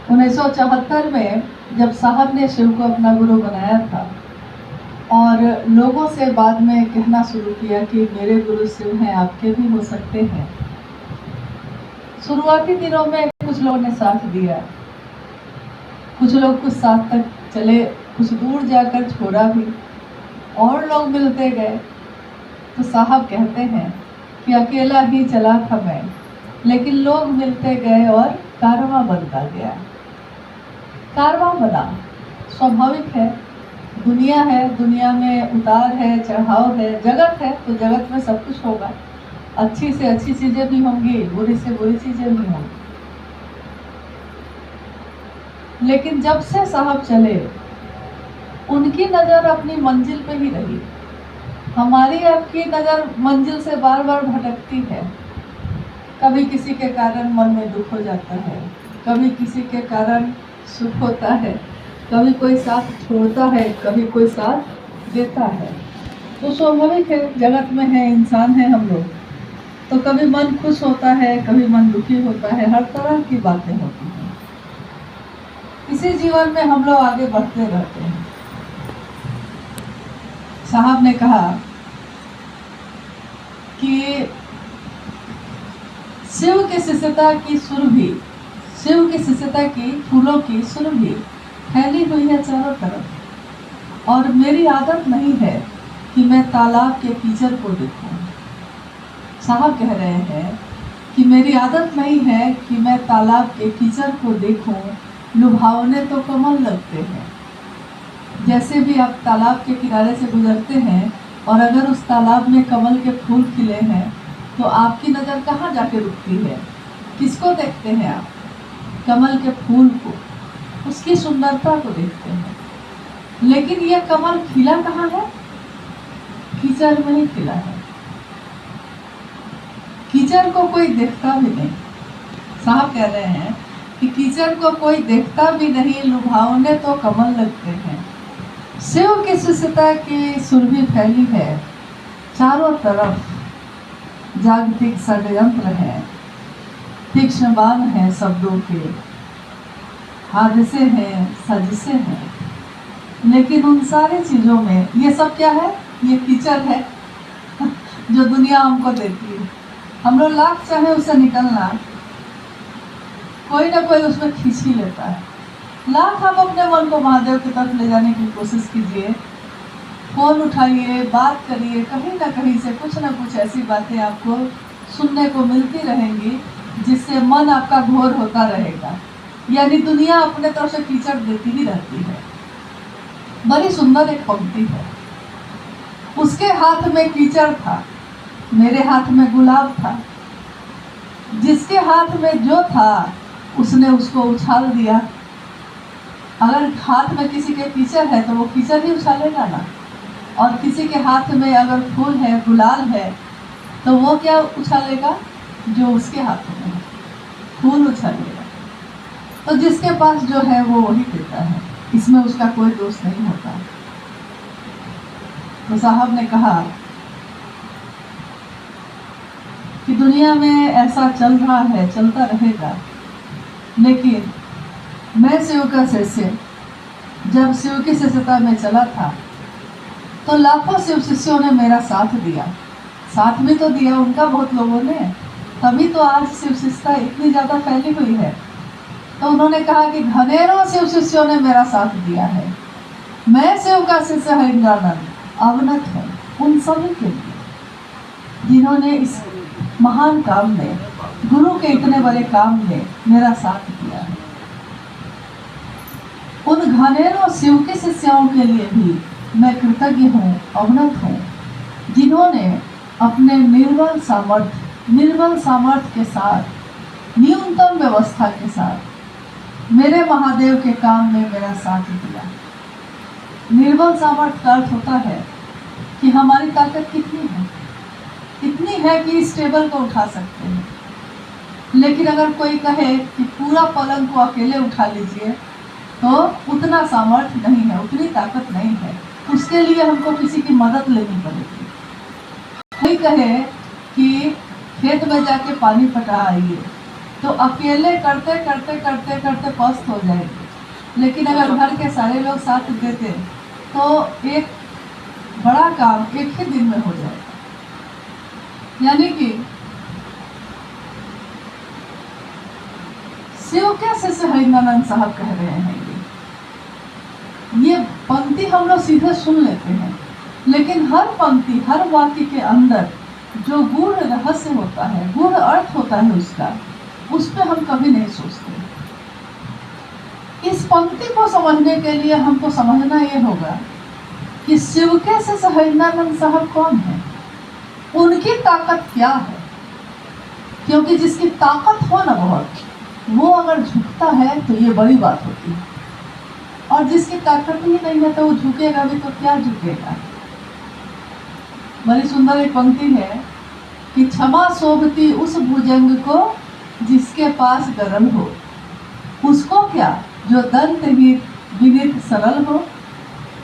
1974 में जब साहब ने शिव को अपना गुरु बनाया था और लोगों से बाद में कहना शुरू किया कि मेरे गुरु शिव हैं, आपके भी हो सकते हैं। शुरुआती दिनों में कुछ लोगों ने साथ दिया, कुछ लोग कुछ साथ तक चले, कुछ दूर जाकर छोड़ा भी, और लोग मिलते गए। तो साहब कहते हैं कि अकेला ही चला था मैं, लेकिन लोग मिलते गए और कारवां बनता गया। कारवां बना, स्वाभाविक है, दुनिया है, दुनिया में उतार है, चढ़ाव है, जगत है, तो जगत में सब कुछ होगा। अच्छी से अच्छी चीजें भी होंगी, बुरी से बुरी चीजें भी होंगी। लेकिन जब से साहब चले, उनकी नजर अपनी मंजिल पे ही रही। हमारी आपकी नजर मंजिल से बार बार भटकती है। कभी किसी के कारण मन में दुख हो जाता है, कभी किसी के कारण सुख होता है, कभी कोई साथ छोड़ता है, कभी कोई साथ देता है। तो स्वाभाविक है, जगत में है, इंसान है हम लोग, तो कभी मन खुश होता है, कभी मन दुखी होता है, हर तरह की बातें होती हैं। इसी जीवन में हम लोग आगे बढ़ते रहते हैं। साहब ने कहा कि शिव की शिष्यता की सुरभि, शिव की शिष्यता की फूलों की सुरभि फैली हुई है चारों तरफ, और मेरी आदत नहीं है कि मैं तालाब के कीचड़ को देखूं। साहब कह रहे हैं कि मेरी आदत नहीं है कि मैं तालाब के कीचड़ को देखूं, लुभावने तो कमल लगते हैं। जैसे भी आप तालाब के किनारे से गुजरते हैं और अगर उस तालाब में कमल के फूल खिले हैं, तो आपकी नज़र कहाँ जाके रुकती है? किसको देखते हैं आप? कमल के फूल को, उसकी सुंदरता को देखते हैं। लेकिन यह कमल खिला कहाँ है? कीचड़ में ही खिला है। कीचड़ को कोई देखता भी नहीं। साहब कह रहे हैं कि कीचड़ को कोई देखता भी नहीं, लुभावने तो कमल लगते हैं। शिव की शिष्यता की सुरभि फैली है चारों तरफ। जागतिक षड्यंत्र है, तीक्ष्ण बाण है शब्दों के, हादसे हैं, साजिशें हैं, लेकिन उन सारी चीज़ों में ये सब क्या है? ये कीचड़ है जो दुनिया हमको देती है। हम लोग लाख चाहे उससे निकलना, कोई ना कोई उसमें खींच ही लेता है। लाख आप अपने मन को महादेव की तरफ ले जाने की कोशिश कीजिए, फोन उठाइए, बात करिए, कहीं ना कहीं से कुछ ना कुछ ऐसी बातें आपको सुनने को मिलती रहेंगी जिससे मन आपका घोर होता रहेगा। यानी दुनिया अपने तरफ से कीचड़ देती ही रहती है। बड़ी सुंदर एक पंक्ति है, उसके हाथ में कीचड़ था, मेरे हाथ में गुलाब था। जिसके हाथ में जो था उसने उसको उछाल दिया। अगर हाथ में किसी के कीचड़ है तो वो कीचड़ ही उछालेगा ना, और किसी के हाथ में अगर फूल है, गुलाल है, तो वो क्या उछालेगा? जो उसके हाथ में है, फूल उछालेगा। तो जिसके पास जो है वो वही देता है, इसमें उसका कोई दोष नहीं होता। तो साहब ने कहा कि दुनिया में ऐसा चल रहा है, चलता रहेगा, लेकिन मैं शिव का शिष्य जब शिव की शिष्यता में चला था तो लाखों शिव शिष्यों ने मेरा साथ दिया। साथ भी तो दिया उनका बहुत लोगों ने, तभी तो आज शिव शिष्यता इतनी ज़्यादा फैली हुई है। तो उन्होंने कहा कि घनेरों शिव शिष्यों ने मेरा साथ दिया है। मैं शिव का शिष्य हरिंद्रानंद अवनत हूँ उन सभी के लिए जिन्होंने इस महान काम में, गुरु के इतने बड़े काम में मेरा साथ दिया है। उन घनेरों शिव के शिष्यों के लिए भी मैं कृतज्ञ हूँ, अवनत हूँ, जिन्होंने अपने निर्बल सामर्थ्य के साथ, न्यूनतम व्यवस्था के साथ मेरे महादेव के काम में मेरा साथ दिया। निर्बल सामर्थ्य का अर्थ होता है कि हमारी ताकत कितनी है, इतनी है कि इस टेबल को उठा सकते हैं। लेकिन अगर कोई कहे कि पूरा पलंग को अकेले उठा लीजिए, तो उतना सामर्थ्य नहीं है, उतनी ताकत नहीं है, उसके लिए हमको किसी की मदद लेनी पड़ेगी। कोई कहे कि खेत में जाके पानी पटा आइए, तो अकेले करते करते करते करते पस्त हो जाएंगे। लेकिन अगर घर के सारे लोग साथ देते तो एक बड़ा काम एक ही दिन में हो जाएगा। यानी कि शिव के शिष्य हरिनानंद साहब कह रहे हैं ये पंक्ति हम लोग सीधे सुन लेते हैं, लेकिन हर पंक्ति हर वाक्य के अंदर जो गूढ़ रहस्य होता है, गूढ़ अर्थ होता है उसका, उस पर हम कभी नहीं सोचते। इस पंक्ति को समझने के लिए हमको समझना ये होगा कि शिव के शिष्य हरिनानंद साहब कौन है, उनकी ताकत क्या है। क्योंकि जिसकी ताकत हो ना बहुत, वो अगर झुकता है तो ये बड़ी बात होती है, और जिसकी ताकत ही नहीं है तो वो झुकेगा भी तो क्या झुकेगा। बड़ी सुंदर एक पंक्ति है कि क्षमा शोभती उस भुजंग को जिसके पास गरल हो, उसको क्या जो दंत ही विनित सरल हो।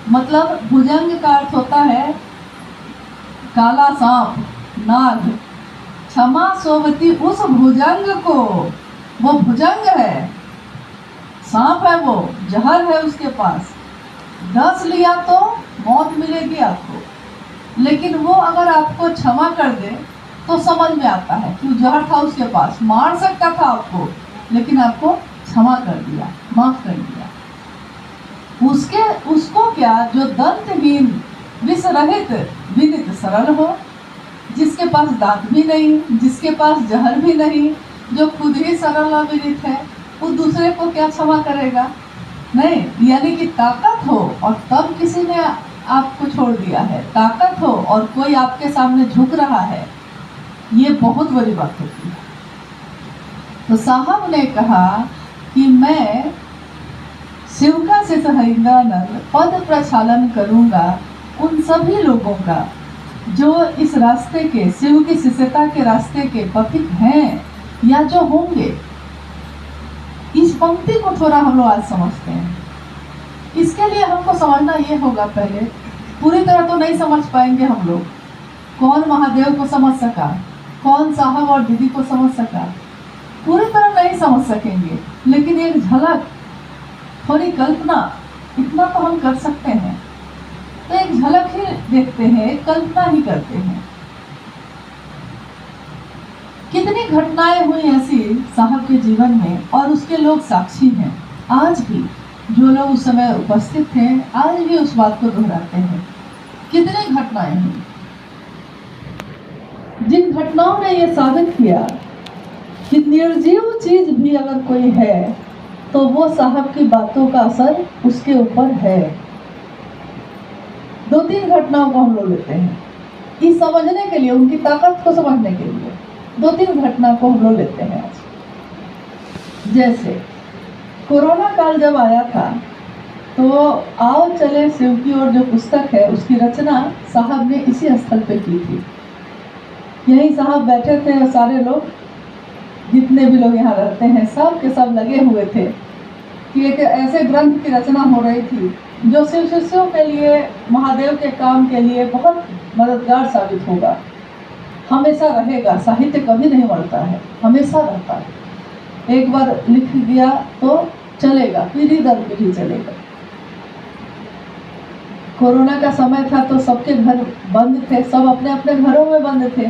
मतलब भुजंग का अर्थ होता है काला सांप, नाग। क्षमा शोभती उस भुजंग को, वो भुजंग है, सांप है, वो जहर है उसके पास, डस लिया तो मौत मिलेगी आपको। लेकिन वो अगर आपको क्षमा कर दे तो समझ में आता है कि जहर था उसके पास, मार सकता था आपको, लेकिन आपको क्षमा कर दिया, माफ कर दिया। उसको क्या जो दंतहीन विष रहित विनित सरल हो, जिसके पास दांत भी नहीं, जिसके पास जहर भी नहीं, जो खुद ही सरल और विनित है, वो दूसरे को क्या क्षमा करेगा। नहीं, यानी कि ताकत हो और तब किसी ने आपको छोड़ दिया है, ताकत हो और कोई आपके सामने झुक रहा है, ये बहुत बड़ी बात होती है। तो साहब ने कहा कि मैं शिव का शिष्य हरिनानंद पद प्रक्षालन करूंगा उन सभी लोगों का जो इस रास्ते के, शिव की शिष्यता के रास्ते के पथिक हैं या जो होंगे। इस पंक्ति को थोड़ा हम लोग आज समझते हैं। इसके लिए हमको समझना ये होगा, पहले पूरी तरह तो नहीं समझ पाएंगे हम लोग। कौन महादेव को समझ सका, कौन साहब और दीदी को समझ सका, पूरी तरह नहीं समझ सकेंगे, लेकिन एक झलक, थोड़ी कल्पना, इतना तो हम कर सकते हैं। तो एक झलक ही देखते हैं, कल्पना ही करते हैं। कितनी घटनाएं हुई ऐसी साहब के जीवन में, और उसके लोग साक्षी हैं। आज भी जो लोग उस समय उपस्थित थे, आज भी उस बात को दोहराते हैं। कितनी घटनाएं हुई, जिन घटनाओं ने ये साबित किया कि निर्जीव चीज भी अगर कोई है तो वो साहब की बातों का असर उसके ऊपर है। 2-3 घटनाओं को हम लोग लेते हैं इस समझने के लिए, उनकी ताकत को समझने के लिए। 2-3 घटना को हम लोग लेते हैं आज। जैसे कोरोना काल जब आया था तो आओ चले शिव की ओर जो पुस्तक है, उसकी रचना साहब ने इसी स्थल पे की थी। यहीं साहब बैठे थे और सारे लोग, जितने भी लोग यहाँ रहते हैं, सब के सब लगे हुए थे कि एक ऐसे ग्रंथ की रचना हो रही थी जो शिव शिष्यों के लिए, महादेव के काम के लिए बहुत मददगार साबित होगा, हमेशा रहेगा। साहित्य कभी नहीं मरता है, हमेशा रहता है। एक बार लिख दिया तो चलेगा, पीढ़ी दर पीढ़ी चलेगा। कोरोना का समय था तो सबके घर बंद थे, सब अपने अपने घरों में बंद थे,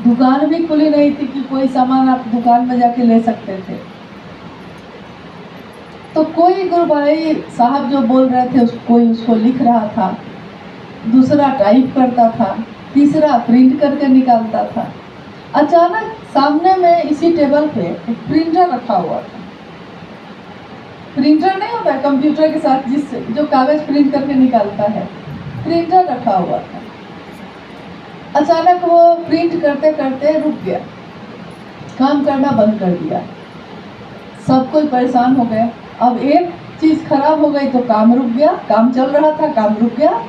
दुकान भी खुली नहीं थी कि कोई सामान आप दुकान में जाके ले सकते थे। तो कोई गुरु भाई साहब जो बोल रहे थे कोई उसको लिख रहा था, दूसरा टाइप करता था, तीसरा प्रिंट करके निकालता था। अचानक सामने में इसी टेबल पे एक प्रिंटर रखा हुआ था। प्रिंटर नहीं होता कंप्यूटर के साथ जो कागज प्रिंट करके निकालता है, प्रिंटर रखा हुआ था। अचानक वो प्रिंट करते करते रुक गया, काम करना बंद कर दिया। सब कोई परेशान हो गए। अब एक चीज खराब हो गई तो काम रुक गया, काम चल रहा था, काम रुक गया।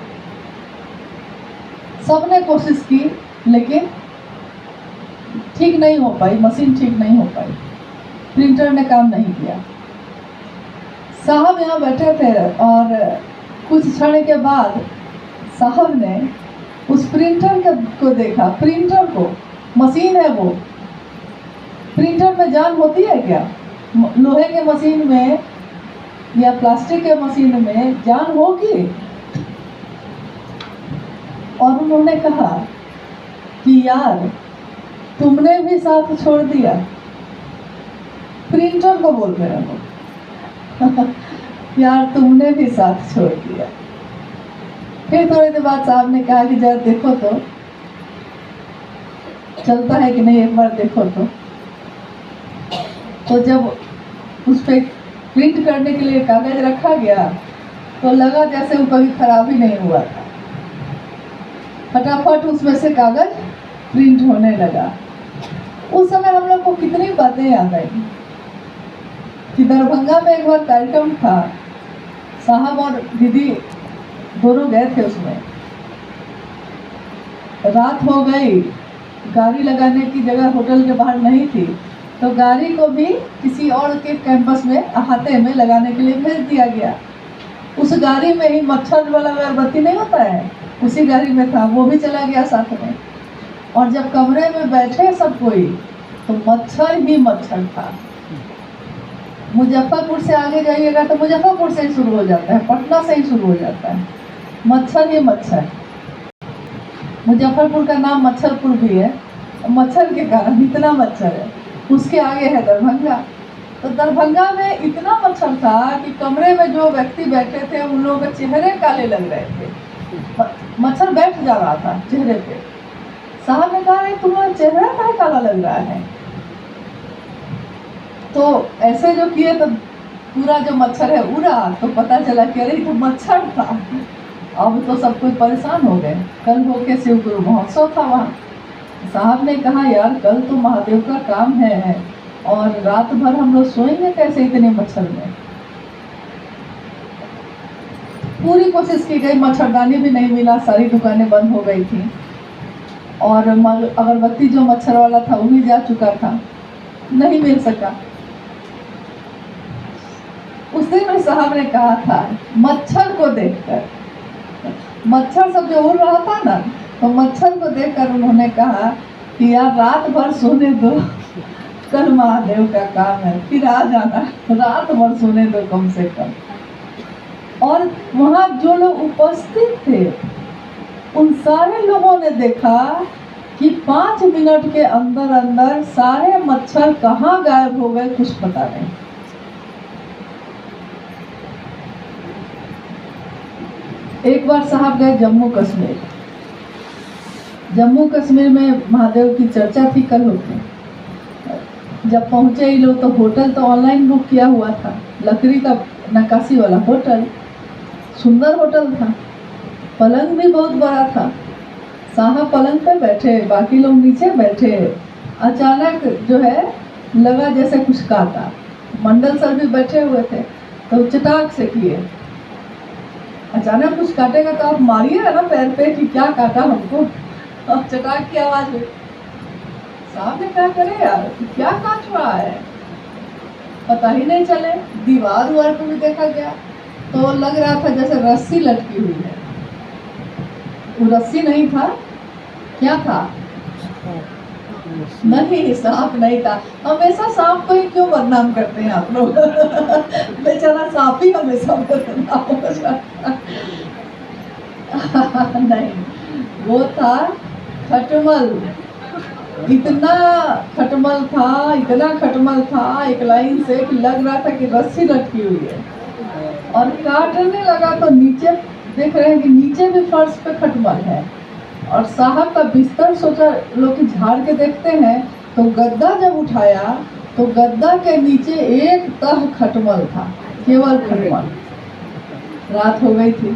सबने कोशिश की लेकिन ठीक नहीं हो पाई, मशीन ठीक नहीं हो पाई, प्रिंटर ने काम नहीं किया। साहब यहाँ बैठे थे और कुछ क्षण के बाद साहब ने उस प्रिंटर को देखा, प्रिंटर को, मशीन है वो, प्रिंटर में जान होती है क्या? लोहे के मशीन में या प्लास्टिक के मशीन में जान होगी? और उन्होंने कहा कि यार तुमने भी साथ छोड़ दिया। प्रिंटर को बोल रहे हैं वो यार तुमने भी साथ छोड़ दिया। फिर थोड़ी देर बाद साहब ने कहा कि जरा देखो तो चलता है कि नहीं, एक बार देखो तो जब उस पर प्रिंट करने के लिए कागज रखा गया तो लगा जैसे वो कभी खराब ही नहीं हुआ था। फटाफट उसमें से कागज प्रिंट होने लगा। उस समय हम लोग को कितनी बातें याद आई कि दरभंगा में एक बार कार्यक्रम था, साहब और दीदी दोनों गए थे। उसमें रात हो गई, गाड़ी लगाने की जगह होटल के बाहर नहीं थी, तो गाड़ी को भी किसी और के कैंपस में अहाते में लगाने के लिए भेज दिया गया। उस गाड़ी में ही मच्छर वाला अगरबत्ती नहीं होता है, उसी गाड़ी में था, वो भी चला गया साथ में। और जब कमरे में बैठे सब कोई तो मच्छर ही मच्छर था। मुजफ्फरपुर से आगे जाइएगा तो मुजफ्फरपुर से ही शुरू हो जाता है, पटना से ही शुरू हो जाता है, मच्छर ही मच्छर। मुजफ्फरपुर का नाम मच्छरपुर भी है, मच्छर के कारण इतना मच्छर है। उसके आगे है दरभंगा। तो दरभंगा में इतना मच्छर था कि कमरे में जो व्यक्ति बैठे थे उन लोगों के चेहरे काले लग रहे थे, मच्छर बैठ जा रहा था चेहरे पे। साहब ने कहा तुम्हारा चेहरा काहे काला लग रहा है? तो ऐसे जो किए तो पूरा जो मच्छर है उड़ा, तो पता चला कि अरे तो मच्छर था। अब तो सब कोई परेशान हो गए। कल होके शिव गुरु महोत्सव था वहाँ। साहब ने कहा यार कल तो महादेव का काम है और रात भर हम लोग सोएंगे कैसे इतने मच्छर में? पूरी कोशिश की गई, मच्छरदानी भी नहीं मिला, सारी दुकानें बंद हो गई थी और अगरबत्ती जो मच्छर वाला था वो भी जा चुका था, नहीं मिल सका। उस दिन में साहब ने कहा था मच्छर को देखकर, मच्छर सब जो उड़ रहा था ना, तो मच्छर को देखकर उन्होंने कहा कि यार रात भर सोने दो, कल महादेव का काम है, फिर आ जाना, रात भर सोने दो कम से कम। और वहाँ जो लोग उपस्थित थे उन सारे लोगों ने देखा कि 5 मिनट के अंदर अंदर सारे मच्छर कहाँ गायब हो गए कुछ पता नहीं। एक बार साहब गए जम्मू कश्मीर। जम्मू कश्मीर में महादेव की चर्चा थी कल होती। जब पहुंचे ये लोग तो होटल तो ऑनलाइन बुक किया हुआ था, लकड़ी का नक्काशी वाला होटल, सुंदर होटल था, पलंग भी बहुत बड़ा था। साहब पलंग पे बैठे, बाकी लोग नीचे बैठे। अचानक जो है लगा जैसे कुछ काटा। मंडल सर भी बैठे हुए थे तो चटाक से किए, अचानक कुछ काटेगा तो आप मारिएगा ना पैर पे कि क्या काटा हमको। अब चटाक की आवाज हुई। साहब ने क्या करे यार, क्या काट रहा है, पता ही नहीं चले। दीवार उवार को भी देखा गया तो लग रहा था जैसे रस्सी लटकी हुई है। वो रस्सी नहीं था, क्या था? नहीं, सांप नहीं था। हमेशा सांप को ही क्यों बदनाम करते हैं आप लोग? बेचारा सांप ही हमेशा बदनाम हो जाता। नहीं, वो था खटमल। इतना खटमल था, इतना खटमल था एक लाइन से कि लग रहा था कि रस्सी लटकी हुई है। और काटने लगा तो नीचे देख रहे हैं कि नीचे भी फर्श पे खटमल है। और साहब का बिस्तर सोचा लोग कि झाड़ के देखते हैं तो गद्दा जब उठाया तो गद्दा के नीचे एक तह खटमल था, केवल खटमल। रात हो गई थी,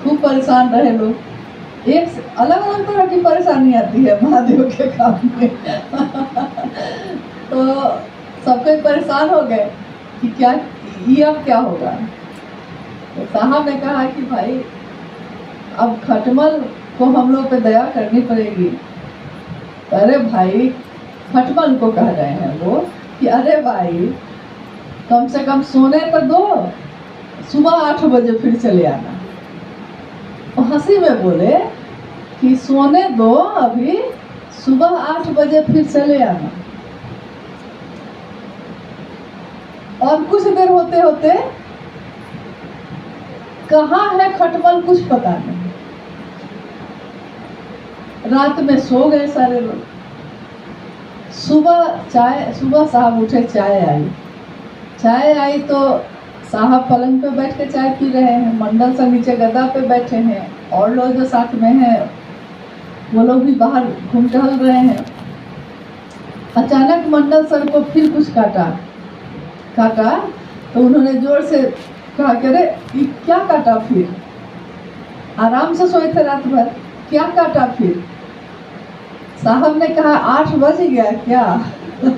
खूब परेशान रहे लोग। एक अलग अलग तरह की परेशानी आती है महादेव के काम में। तो सब कोई परेशान हो गए कि क्या ये अब क्या होगा। तो साहब ने कहा कि भाई अब खटमल को हम लोग पे दया करनी पड़ेगी। अरे भाई, खटमल को कह रहे हैं वो कि अरे भाई कम से कम सोने तो दो, सुबह 8 बजे फिर चले आना। और हंसी में बोले कि सोने दो, अभी सुबह 8 बजे फिर चले आना। और कुछ देर होते होते कहाँ है खटमल कुछ पता नहीं। रात में सो गए सारे लोग। सुबह साहब उठे, चाय आई तो साहब पलंग पे बैठ के चाय पी रहे हैं, मंडल सर नीचे गद्दा पे बैठे हैं, और लोग जो साथ में हैं वो लोग भी बाहर घूम टहल रहे हैं। अचानक मंडल सर को फिर कुछ काटा तो उन्होंने जोर से कहा कि अरे ये क्या काटा? फिर आराम से सोए थे रात भर, क्या काटा? फिर साहब ने कहा 8 बज गया क्या? तो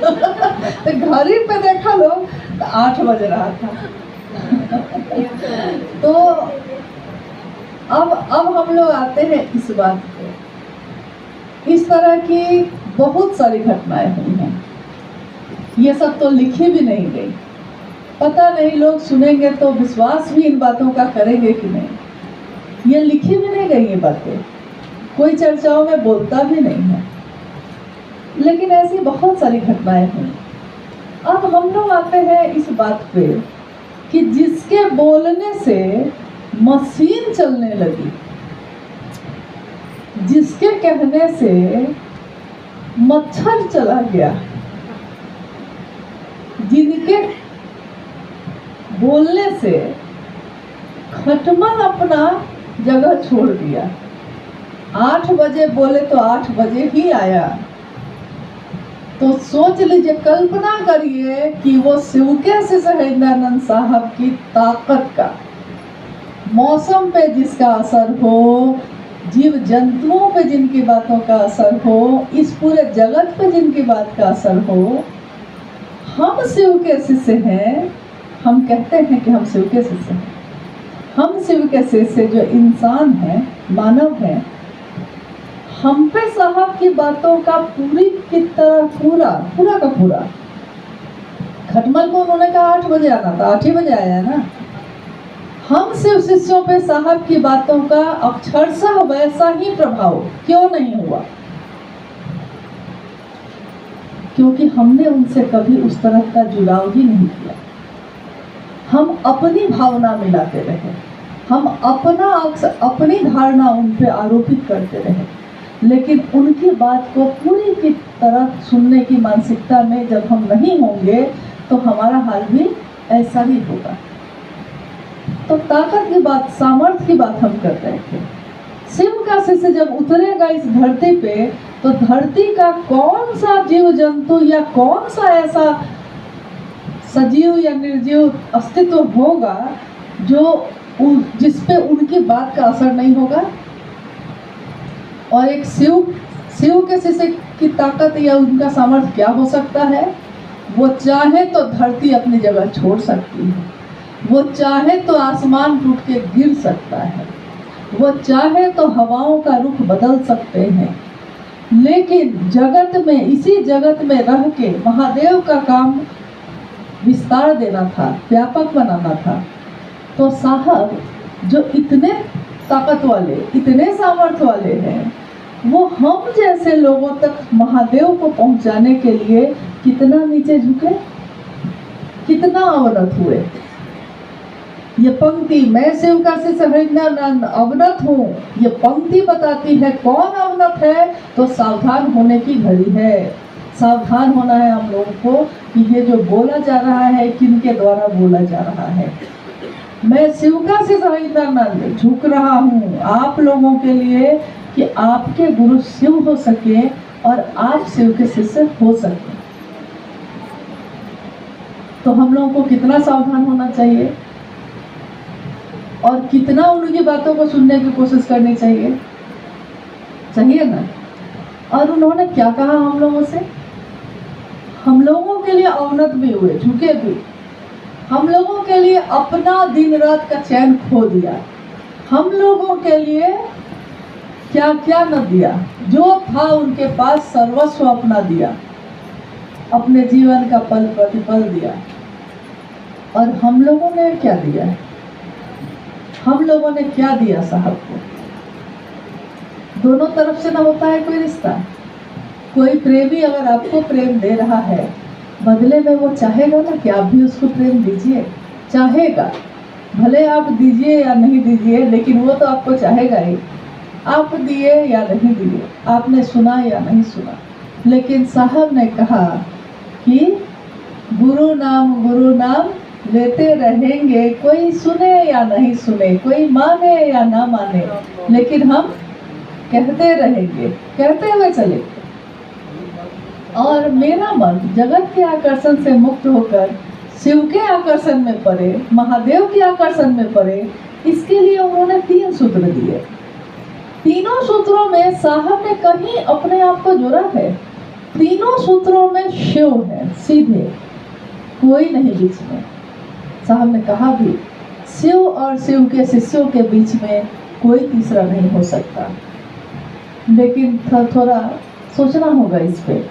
घड़ी पे देखा लोग तो 8 बज रहा था। तो अब हम लोग आते हैं इस बात पे। इस तरह की बहुत सारी घटनाएं हुई हैं। ये सब तो लिखी भी नहीं गई। पता नहीं लोग सुनेंगे तो विश्वास भी इन बातों का करेंगे कि नहीं। ये लिखी भी नहीं गई ये बातें, कोई चर्चाओं में बोलता भी नहीं है, लेकिन ऐसी बहुत सारी घटनाएं हुई। अब हम लोग आते हैं इस बात पे कि जिसके बोलने से मशीन चलने लगी, जिसके कहने से मच्छर चला गया, जिनके बोलने से खटमल अपना जगह छोड़ दिया। 8 बजे बोले तो 8 बजे ही आया। तो सोच लीजिए, कल्पना करिए कि वो शिवके से सहेंद्रानंद साहब की ताकत का, मौसम पे जिसका असर हो, जीव जंतुओं पे जिनकी बातों का असर हो, इस पूरे जगत पे जिनकी बात का असर हो। हम शिव के शिष्य हैं, हम कहते हैं कि हम शिव के शिष्य हैं। हम शिव के शिष्य जो इंसान हैं, मानव हैं, हम पे साहब की बातों का पूरी की तरह पूरा का पूरा। खटमल को उन्होंने कहा 8 बजे आना था, 8 ही बजे आया ना। हम शिव शिष्यों पे साहब की बातों का अक्षरशः वैसा ही प्रभाव क्यों नहीं हुआ? क्योंकि हमने उनसे कभी उस तरह का जुड़ाव ही नहीं किया। हम अपनी भावना मिलाते रहे, हम अपनी धारणा उन पे आरोपित करते रहे, लेकिन उनकी बात को पूरी की तरह सुनने की मानसिकता में जब हम नहीं होंगे तो हमारा हाल भी ऐसा ही होगा। तो ताकत की बात, सामर्थ्य की बात हम कर रहे थे। शिव का शिष्य जब उतरेगा इस धरती पे तो धरती का कौन सा जीव जंतु या कौन सा ऐसा सजीव या निर्जीव अस्तित्व होगा जिस पे उनकी बात का असर नहीं होगा? और एक शिव के शिष्य की ताकत या उनका सामर्थ्य क्या हो सकता है? वो चाहे तो धरती अपनी जगह छोड़ सकती है, वो चाहे तो आसमान टूट के गिर सकता है, वो चाहे तो हवाओं का रुख बदल सकते हैं। लेकिन जगत में, इसी जगत में रह के महादेव का काम विस्तार देना था, व्यापक बनाना था। तो साहब जो इतने ताकत वाले, इतने सामर्थ्य वाले हैं, वो हम जैसे लोगों तक महादेव को पहुंचाने के लिए कितना नीचे झुके, कितना अवनत हुए। ये पंक्ति, मैं शिव का शिष्य हरिंद्रानंद अवनत हूँ, ये पंक्ति बताती है कौन अवनत है। तो सावधान होने की घड़ी है, सावधान होना है हम लोगों को कि ये जो बोला जा रहा है किनके द्वारा बोला जा रहा है। मैं शिव का शिष्य हरिंद्रानंद झुक रहा हूँ आप लोगों के लिए कि आपके गुरु शिव हो सके और आप शिव के शिष्य हो सके। तो हम लोगों को कितना सावधान होना चाहिए और कितना उनकी बातों को सुनने की कोशिश करनी चाहिए ना। और उन्होंने क्या कहा हम लोगों से? हम लोगों के लिए अवनत भी हुए, झुके भी, हम लोगों के लिए अपना दिन रात का चैन खो दिया, हम लोगों के लिए क्या क्या न दिया, जो था उनके पास सर्वस्व अपना दिया, अपने जीवन का पल प्रतिपल दिया। और हम लोगों ने क्या दिया? हम लोगों ने क्या दिया साहब को? दोनों तरफ से ना होता है कोई रिश्ता। कोई प्रेमी अगर आपको प्रेम दे रहा है बदले में वो चाहेगा ना कि आप भी उसको प्रेम दीजिए, चाहेगा। भले आप दीजिए या नहीं दीजिए, लेकिन वो तो आपको चाहेगा ही। आप दिए या नहीं दिए, आपने सुना या नहीं सुना, लेकिन साहब ने कहा कि गुरु नाम लेते रहेंगे, कोई सुने या नहीं सुने, कोई माने या ना माने, लेकिन हम कहते रहेंगे, कहते हुए चले। और मेरा मन जगत के आकर्षण से मुक्त होकर शिव के आकर्षण में पड़े, महादेव के आकर्षण में पड़े, इसके लिए उन्होंने 3 सूत्र दिए। तीनों सूत्रों में साहब ने कहीं अपने आप को जोड़ा है। तीनों सूत्रों में शिव है, सीधे, कोई नहीं बीच में। साहब ने कहा भी, शिव और शिव के शिष्यों के बीच में कोई तीसरा नहीं हो सकता। लेकिन थोड़ा सोचना होगा इस पे।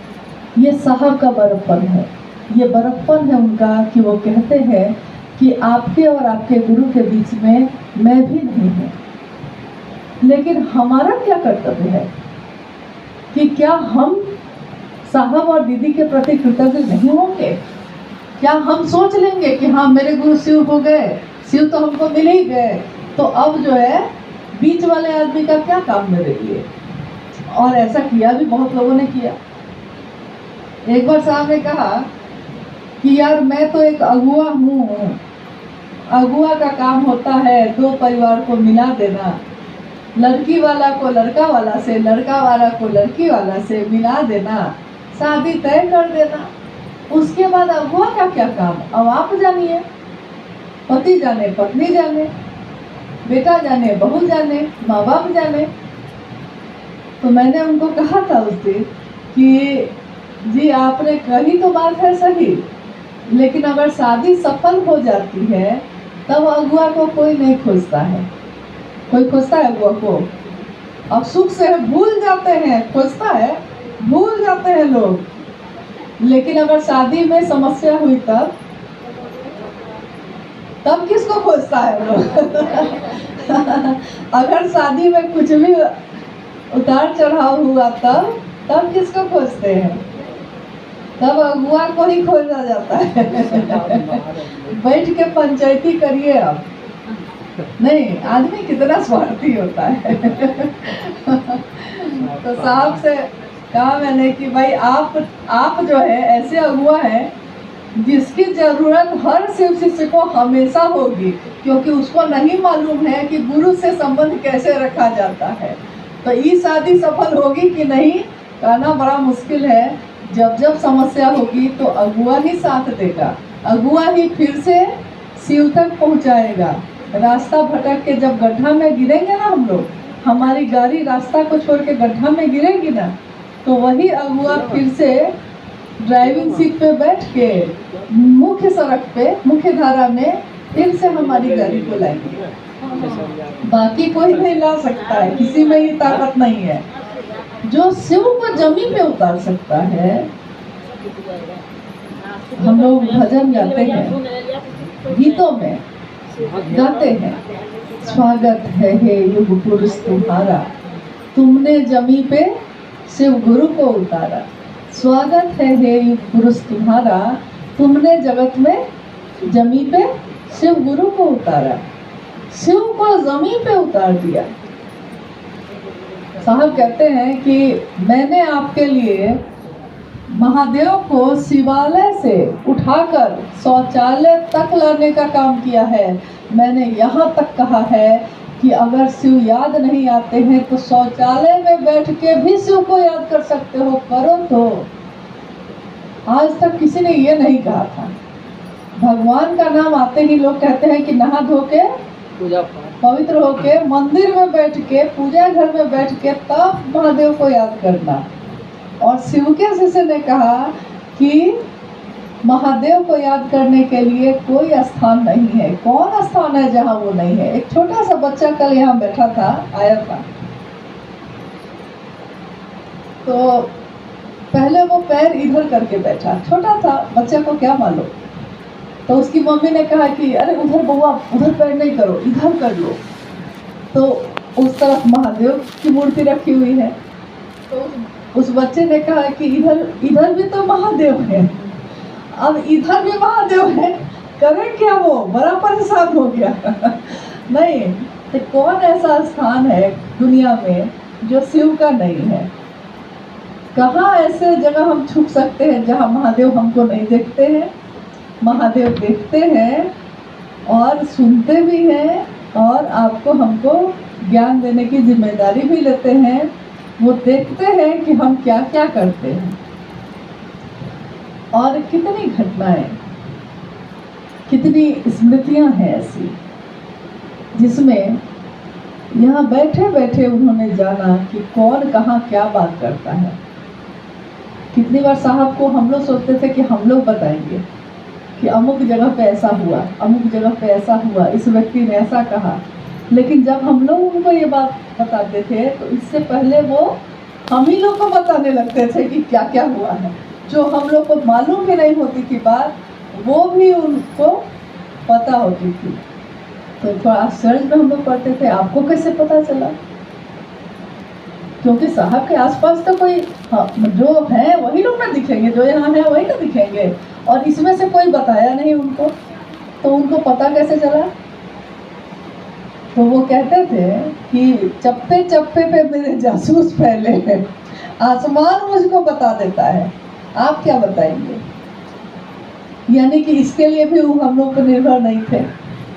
ये साहब का बड़प्पन है, ये बड़प्पन है उनका कि वो कहते हैं कि आपके और आपके गुरु के बीच में मैं भी नहीं हूँ। लेकिन हमारा क्या कर्तव्य है कि क्या हम साहब और दीदी के प्रति कृतज्ञ नहीं होंगे? क्या हम सोच लेंगे कि हाँ मेरे गुरु शिव हो गए, शिव तो हमको मिल ही गए, तो अब जो है बीच वाले आदमी का क्या काम मेरे लिए? और ऐसा किया भी बहुत लोगों ने किया। एक बार साहब ने कहा कि यार मैं तो एक अगुआ हूँ, अगुआ का काम होता है 2 परिवार को मिला देना, लड़की वाला को लड़का वाला से, लड़का वाला को लड़की वाला से मिला देना, शादी तय कर देना। उसके बाद अगुआ का क्या काम? अब आप जानिए, पति जाने पत्नी जाने, बेटा जाने बहू जाने, माँ बाप जाने। तो मैंने उनको कहा था उस दिन कि जी आपने कही तो बात है सही, लेकिन अगर शादी सफल हो जाती है तब अगुआ को कोई नहीं खोजता है। कोई खोजता है अगुआ को? अब सुख से भूल जाते हैं, खोजता है, भूल जाते हैं लोग। लेकिन अगर शादी में समस्या हुई तब किसको खोजता है लोग? अगर शादी में कुछ भी उतार चढ़ाव हुआ तब किसको खोजते हैं? तब अगुआ को ही खोजा जाता है। बैठ के पंचायती करिए आप। नहीं, आदमी कितना स्वार्थी होता है। तो साहब से कहा मैंने कि भाई आप जो है ऐसे अगुआ है जिसकी जरूरत हर शिव शिष्य को हमेशा होगी, क्योंकि उसको नहीं मालूम है कि गुरु से संबंध कैसे रखा जाता है। तो ये शादी सफल होगी कि नहीं कहना बड़ा मुश्किल है। जब समस्या होगी तो अगुआ ही साथ देगा, अगुआ ही फिर से शिव तक पहुंचाएगा। रास्ता भटक के जब गड्ढा में गिरेंगे ना हम लोग, हमारी गाड़ी रास्ता को छोड़ के गड्ढा में गिरेगी ना, तो वही अगुआ फिर से ड्राइविंग सीट पे बैठ के मुख्य सड़क पे, मुख्य धारा में फिर से हमारी गाड़ी को लाएंगे। बाकी कोई नहीं ला सकता है, किसी में ही ताकत नहीं है। जो शिव को जमीन पे उतार सकता है। हम लोग भजन गाते हैं, गीतों में गाते हैं, स्वागत है हे युग पुरुष तुम्हारा, तुमने जमी पे शिव गुरु को उतारा। स्वागत है हे युग पुरुष तुम्हारा, तुमने जगत में जमी पे शिव गुरु को उतारा। शिव को जमीन पे उतार दिया। साहब कहते हैं कि मैंने आपके लिए महादेव को शिवालय से उठाकर शौचालय तक लाने का काम किया है। मैंने यहाँ तक कहा है कि अगर शिव याद नहीं आते हैं तो शौचालय में बैठ के भी शिव को याद कर सकते हो, करो तो। आज तक किसी ने ये नहीं कहा था। भगवान का नाम आते ही लोग कहते हैं कि नहा धो के पवित्र होके मंदिर में बैठ के, पूजा घर में बैठ के तब महादेव को याद करना। और शिव के शिष्य ने कहा कि महादेव को याद करने के लिए कोई स्थान नहीं है। कौन स्थान है जहाँ वो नहीं है? एक छोटा सा बच्चा कल यहाँ बैठा था, आया था, तो पहले वो पैर इधर करके बैठा, छोटा था, बच्चे को क्या मालूम। तो उसकी मम्मी ने कहा कि अरे उधर बउआ, उधर पैर नहीं करो, इधर कर लो। तो उस तरफ महादेव की मूर्ति रखी हुई है। तो उस बच्चे ने कहा कि इधर भी तो महादेव है। अब इधर भी महादेव है, करें क्या, वो बड़ा परेशान हो गया। नहीं, तो कौन ऐसा स्थान है दुनिया में जो शिव का नहीं है? कहाँ ऐसे जगह हम छुप सकते हैं जहाँ महादेव हमको नहीं देखते हैं? महादेव देखते हैं और सुनते भी हैं, और आपको हमको ज्ञान देने की जिम्मेदारी भी लेते हैं। वो देखते हैं कि हम क्या क्या करते हैं। और कितनी घटनाएं, कितनी स्मृतियां हैं ऐसी जिसमें यहाँ बैठे बैठे उन्होंने जाना कि कौन कहाँ क्या बात करता है। कितनी बार साहब को हम लोग सोचते थे कि हम लोग बताएंगे कि अमुक जगह पे ऐसा हुआ, अमुक जगह पे ऐसा हुआ, इस व्यक्ति ने ऐसा कहा। लेकिन जब हम लोग उनको ये बात बताते थे तो इससे पहले वो हम ही लोग को बताने लगते थे कि क्या क्या हुआ है। जो हम लोग को मालूम भी नहीं होती थी बात, वो भी उनको पता होती थी। तो थोड़ा आश्चर्य में हम लोग पढ़ते थे, आपको कैसे पता चला? क्योंकि साहब के आसपास तो कोई जो है वही लोग ना दिखेंगे, जो यहाँ है वही ना दिखेंगे, और इसमें से कोई बताया नहीं उनको, तो उनको पता कैसे चला? तो वो कहते थे कि चप्पे चप्पे पे मेरे जासूस फैले हैं, आसमान मुझको बता देता है, आप क्या बताएंगे? यानी कि इसके लिए भी वो हम लोग पर निर्भर नहीं थे।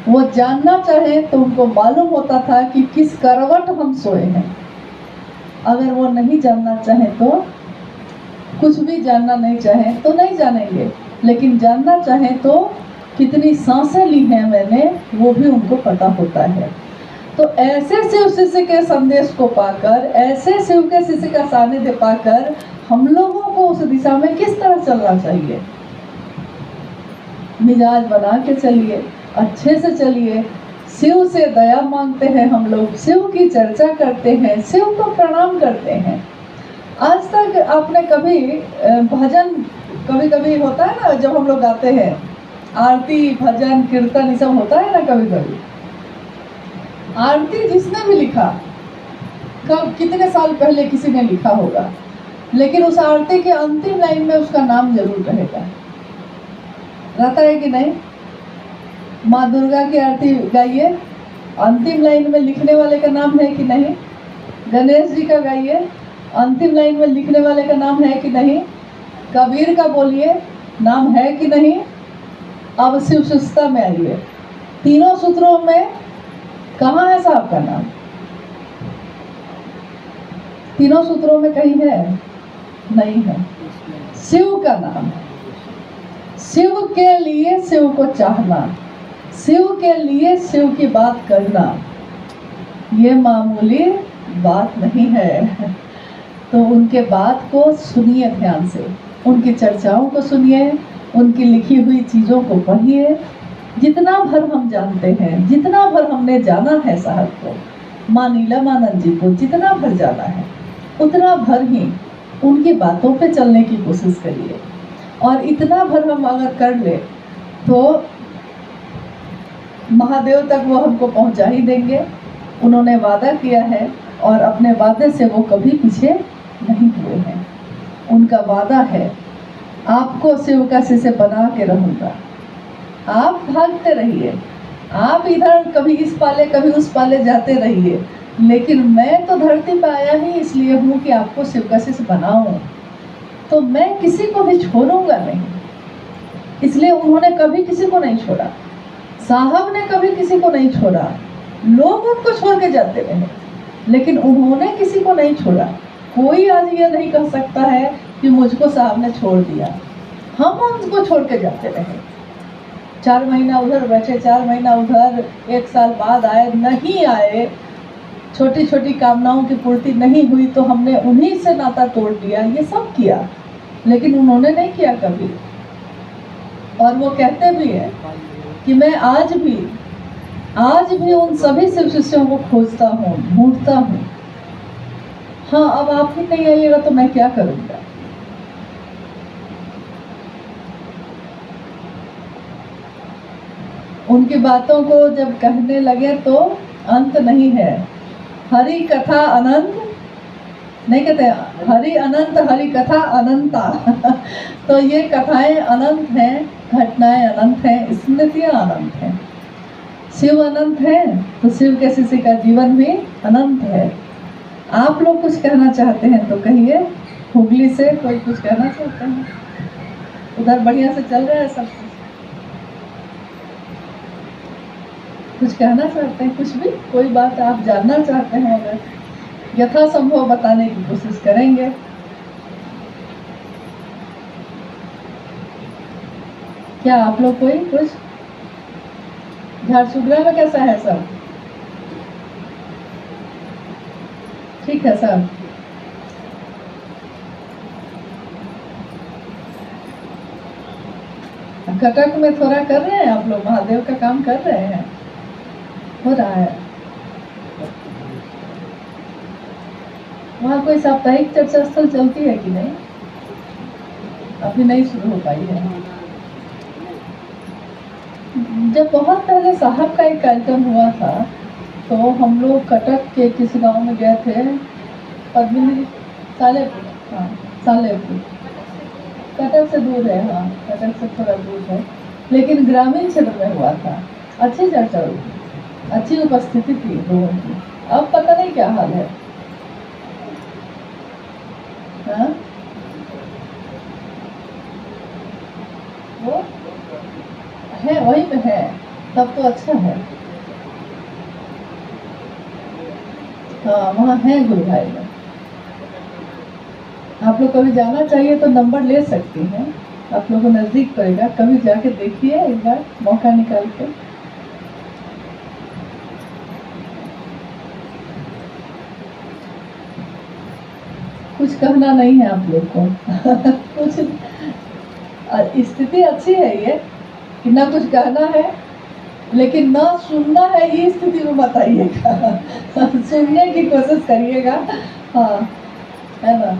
वो जानना चाहे तो उनको मालूम होता था कि किस करवट हम सोए हैं। अगर वो नहीं जानना चाहे तो, कुछ भी जानना नहीं चाहे तो नहीं जानेंगे, लेकिन जानना चाहे तो कितनी सांसें ली हैं मैंने, वो भी उनको पता होता है। तो ऐसे शिव शिष्य के संदेश को पाकर, ऐसे शिव के शिष्य का सानिध्य पाकर हम लोगों को उस दिशा में किस तरह चलना चाहिए? मिजाज बना के चलिए, अच्छे से चलिए, शिव से दया मांगते हैं हम लोग, शिव की चर्चा करते हैं, शिव को प्रणाम करते हैं। आज तक आपने कभी भजन, कभी कभी होता है ना जब हम लोग गाते हैं, आरती भजन कीर्तन ये सब होता है ना, कभी कभी आरती जिसने भी लिखा, कब कितने साल पहले किसी ने लिखा होगा, लेकिन उस आरती के अंतिम लाइन में उसका नाम जरूर रहेगा। रहता है कि नहीं? माँ दुर्गा की आरती गाइए, अंतिम लाइन में लिखने वाले का नाम है कि नहीं? गणेश जी का गाइए, अंतिम लाइन में लिखने वाले का नाम है कि नहीं? कबीर का बोलिए, नाम है कि नहीं? अब शिव शिष्यता में आइए, तीनों सूत्रों में कहाँ है साहब का नाम? तीनों सूत्रों में कहीं है? नहीं है। शिव का नाम है। शिव के लिए शिव को चाहना, शिव के लिए शिव की बात करना, ये मामूली बात नहीं है। तो उनके बात को सुनिए ध्यान से, उनकी चर्चाओं को सुनिए, उनकी लिखी हुई चीज़ों को पढ़िए। जितना भर हम जानते हैं, जितना भर हमने जाना है साहब को, माँ नीलमानंद जी को जितना भर जाना है, उतना भर ही उनकी बातों पे चलने की कोशिश करिए। और इतना भर हम अगर कर ले तो महादेव तक वो हमको पहुंचा ही देंगे। उन्होंने वादा किया है और अपने वादे से वो कभी पीछे नहीं हुए हैं। उनका वादा है, आपको शिव का शिष्य बना के रहूँगा। आप भागते रहिए, आप इधर कभी इस पाले कभी उस पाले जाते रहिए, लेकिन मैं तो धरती पर आया ही इसलिए हूँ कि आपको शिव का शिष्य बनाऊँ। तो मैं किसी को भी छोड़ूंगा नहीं, इसलिए उन्होंने कभी किसी को नहीं छोड़ा। साहब ने कभी किसी को नहीं छोड़ा, लोग उनको छोड़ के जाते रहे, लेकिन उन्होंने किसी को नहीं छोड़ा। कोई आज ये नहीं कह सकता है कि मुझको साहब ने छोड़ दिया। हम उनको छोड़ के जाते रहे, 4 महीना उधर बैठे, 4 महीना उधर, 1 साल बाद आए, नहीं आए, छोटी छोटी कामनाओं की पूर्ति नहीं हुई तो हमने उन्हीं से नाता तोड़ दिया। ये सब किया, लेकिन उन्होंने नहीं किया कभी। और वो कहते भी हैं कि मैं आज भी उन सभी शिव शिष्यों को खोजता हूँ, ढूंढता हूँ। हाँ, अब आप ही नहीं आइएगा तो मैं क्या करूँगा। उनकी बातों को जब कहने लगे तो अंत नहीं है। हरि कथा अनंत नहीं कहते हरि अनंत, हरि कथा अनंता। तो ये कथाएं अनंत हैं, घटनाएं अनंत हैं, स्मृतियां अनंत हैं। शिव अनंत है तो शिव के शिष्य का जीवन भी अनंत है। आप लोग कुछ कहना चाहते हैं तो कहिए। हुगली से कोई कुछ कहना चाहते हैं? उधर बढ़िया से चल रहा है सब कुछ कहना चाहते हैं? कुछ भी, कोई बात आप जानना चाहते हैं अगर यथासंभव बताने की कोशिश करेंगे। क्या आप लोग कोई कुछ? झारसुगड़ा में कैसा है सब? ठीक है सब? कटक में थोड़ा कर रहे हैं आप लोग, महादेव का काम कर रहे हैं, हो रहा है। वहाँ कोई साप्ताहिक चर्चा स्थल चलती है कि नहीं? अभी नहीं शुरू हो पाई है। जब बहुत पहले साहब का एक कार्यक्रम हुआ था तो हम लोग कटक के किसी गांव में गए थे, पद्मिनी सालेपुर, हाँ सालेपुर, कटक से दूर है, हाँ कटक से थोड़ा दूर है, लेकिन ग्रामीण क्षेत्र में हुआ था। अच्छी चर्चा हुई, अच्छी उपस्थिति थी लोगों की। अब पता नहीं क्या हाल है। हाँ? वो है वहीं पे है, तब तो अच्छा है। हाँ वहाँ है गुरु भाई में। आप लोग कभी जाना चाहिए तो नंबर ले सकती हैं, आप लोगों को नज़दीक पड़ेगा, कभी जाके देखिए एक बार मौका निकाल के। कुछ कहना नहीं है आप लोग को। कुछ स्थिति अच्छी है ये कि ना कुछ कहना है लेकिन ना सुनना है, ये स्थिति में मत आइएगा। सुनने की कोशिश करिएगा, हाँ है ना।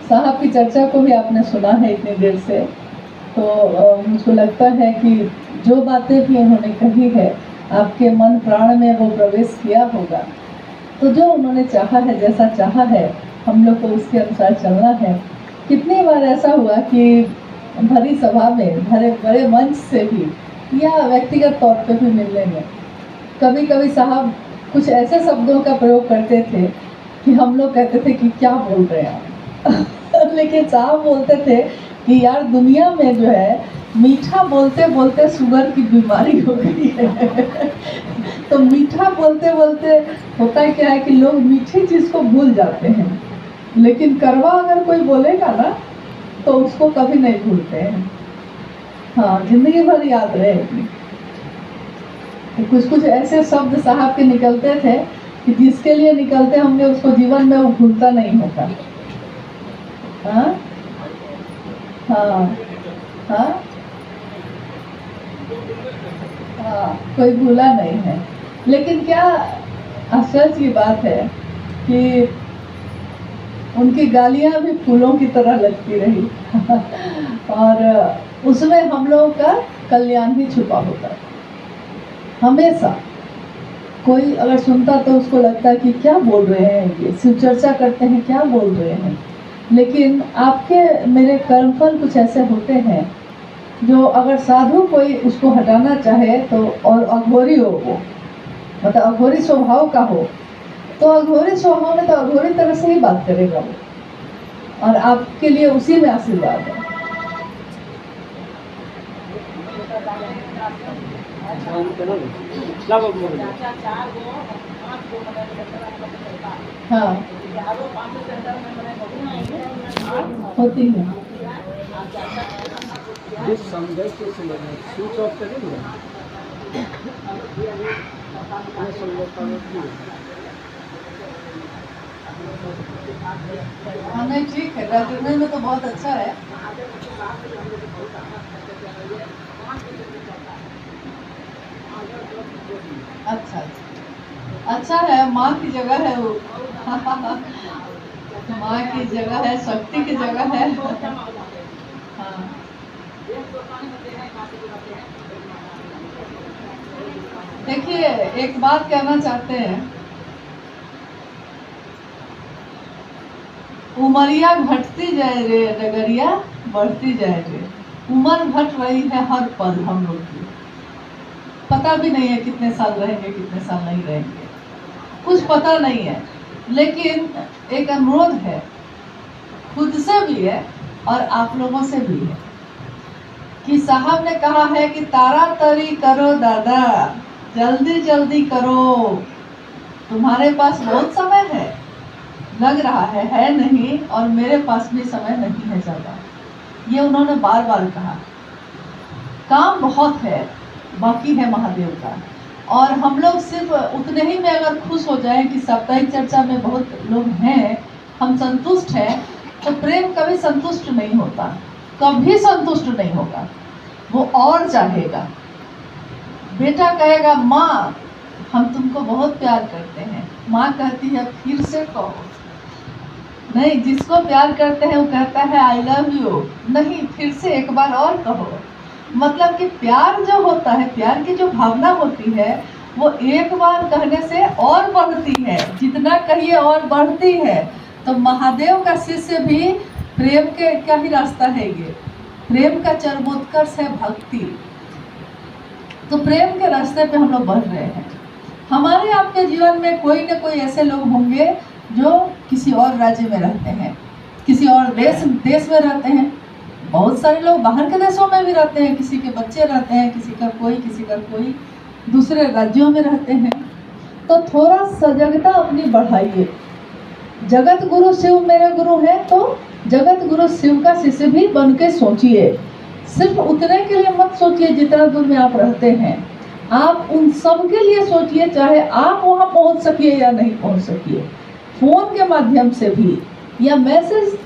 साहब की चर्चा को भी आपने सुना है इतनी देर से, तो मुझको लगता है कि जो बातें भी उन्होंने कही है आपके मन प्राण में वो प्रवेश किया होगा। तो जो उन्होंने चाहा है, जैसा चाहा है, हम लोग को उसके अनुसार चलना है। कितनी बार ऐसा हुआ कि भरी सभा में, भरे बड़े मंच से भी या व्यक्तिगत तौर पे भी मिलने में कभी कभी साहब कुछ ऐसे शब्दों का प्रयोग करते थे कि हम लोग कहते थे कि क्या बोल रहे हैं आप। लेकिन साहब बोलते थे कि यार दुनिया में जो है मीठा बोलते बोलते शुगर की बीमारी हो गई है। तो मीठा बोलते बोलते होता क्या है कि लोग मीठी चीज़ को भूल जाते हैं, लेकिन कड़वा अगर कोई बोलेगा ना तो उसको कभी नहीं भूलते हैं। हाँ जिंदगी भर याद रहेगी। तो कुछ कुछ ऐसे शब्द साहब के निकलते थे कि जिसके लिए निकलते होंगे उसको जीवन में वो भूलता नहीं होगा। हाँ हाँ हाँ हाँ कोई भूला नहीं है। लेकिन क्या आश्चर्य की बात है कि उनकी गालियाँ भी फूलों की तरह लगती रही। और उसमें हम लोगों का कल्याण ही छुपा होता है। हमेशा कोई अगर सुनता तो उसको लगता है कि क्या बोल रहे हैं ये, शिव चर्चा करते हैं, क्या बोल रहे हैं। लेकिन आपके मेरे कर्मफल कुछ ऐसे होते हैं जो अगर साधु कोई उसको हटाना चाहे तो, और अघोरी हो वो, मतलब अघोरी स्वभाव का हो, तो अघोरी स्वभाव में तो अघोरी तरह से ही बात करेगा वो, और आपके लिए उसी में आशीर्वाद है। हाँ होती है। हाँ नहीं ठीक है, राजस्थान में तो बहुत अच्छा है। अच्छा अच्छा है, माँ की जगह है वो। माँ की जगह है, शक्ति की जगह है। हाँ देखिए एक बात कहना चाहते हैं उमरिया घटती जाए रे, डगरिया बढ़ती जाए रे। उम्र घट रही है हर पल हम लोग की, पता भी नहीं है कितने साल रहेंगे कितने साल नहीं रहेंगे, कुछ पता नहीं है। लेकिन एक अनुरोध है, खुद से भी है और आप लोगों से भी है, कि साहब ने कहा है कि तारा तरी करो दादा, जल्दी जल्दी करो, तुम्हारे पास बहुत समय है, लग रहा है नहीं, और मेरे पास भी समय नहीं है ज़्यादा। ये उन्होंने बार बार कहा। काम बहुत है, बाकी है महादेव का। और हम लोग सिर्फ उतने ही में अगर खुश हो जाएं कि साप्ताहिक चर्चा में बहुत लोग हैं, हम संतुष्ट हैं, तो प्रेम कभी संतुष्ट नहीं होता, कभी संतुष्ट नहीं होगा, वो और चाहेगा। बेटा कहेगा माँ हम तुमको बहुत प्यार करते हैं, माँ कहती है फिर से कहो। नहीं, जिसको प्यार करते हैं वो कहता है आई लव यू, नहीं फिर से एक बार और कहो। मतलब कि प्यार जो होता है, प्यार की जो भावना होती है, वो एक बार कहने से और बढ़ती है, जितना कहिए और बढ़ती है। तो महादेव का शिष्य भी प्रेम के क्या ही रास्ता है, ये प्रेम का चरमोत्कर्ष है भक्ति। तो प्रेम के रास्ते पे हम लोग बढ़ रहे हैं। हमारे आपके जीवन में कोई न कोई ऐसे लोग होंगे जो किसी और राज्य में रहते हैं, किसी और देश में रहते हैं। बहुत सारे लोग बाहर के देशों में भी रहते हैं, किसी के बच्चे रहते हैं, किसी का कोई दूसरे राज्यों में रहते हैं। तो थोड़ा सजगता अपनी बढ़ाइए। जगत गुरु शिव मेरे गुरु है, तो जगत गुरु शिव का शिष्य भी बन के सोचिए। सिर्फ उतने के लिए मत सोचिए जितना दूर में आप रहते हैं, आप उन सब के लिए सोचिए, चाहे आप वहाँ पहुँच सकिए या नहीं पहुँच सकिए, फोन के माध्यम से भी या मैसेज